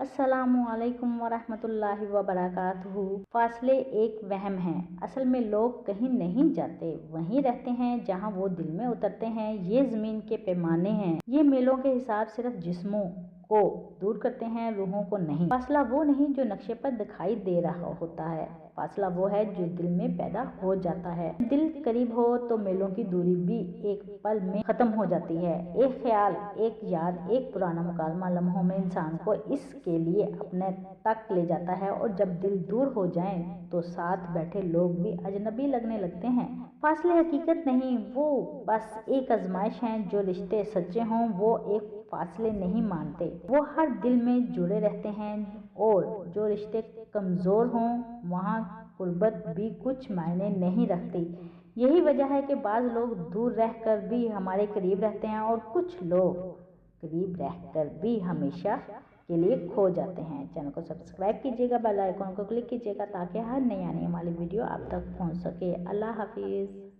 अस्सलामुअलैकुम वरहमतुल्लाहि वबरकातुहू। फासले एक वहम है। असल में लोग कहीं नहीं जाते, वहीं रहते हैं जहां वो दिल में उतरते हैं। ये ज़मीन के पैमाने हैं। ये मीलों के हिसाब सिर्फ जिस्मों को दूर करते हैं, रूहों को नहीं। फासला वो नहीं जो नक्शे पर दिखाई दे रहा होता है, फासला वो है जो दिल में पैदा हो जाता है। दिल करीब हो तो मीलों की दूरी भी एक पल में खत्म हो जाती है। एक ख्याल, एक याद, एक पुराना मुकालमा लम्हों में इंसान को इसके लिए अपने तक ले जाता है, और जब दिल दूर हो जाए तो साथ बैठे लोग भी अजनबी लगने लगते हैं। फासले हकीकत नहीं, वो बस एक आजमाइश है। जो रिश्ते सच्चे हों वो एक फासले नहीं मानते, वो हर दिल में जुड़े रहते हैं। और जो रिश्ते कमज़ोर हों वहाँ गुर्बत भी कुछ मायने नहीं रखती। यही वजह है कि बाज़ लोग दूर रहकर भी हमारे करीब रहते हैं, और कुछ लोग करीब रहकर भी हमेशा के लिए खो जाते हैं। चैनल को सब्सक्राइब कीजिएगा, बेल आइकन को क्लिक कीजिएगा ताकि हर नई आने वाली वीडियो आप तक पहुंच सके। अल्लाह हाफिज़।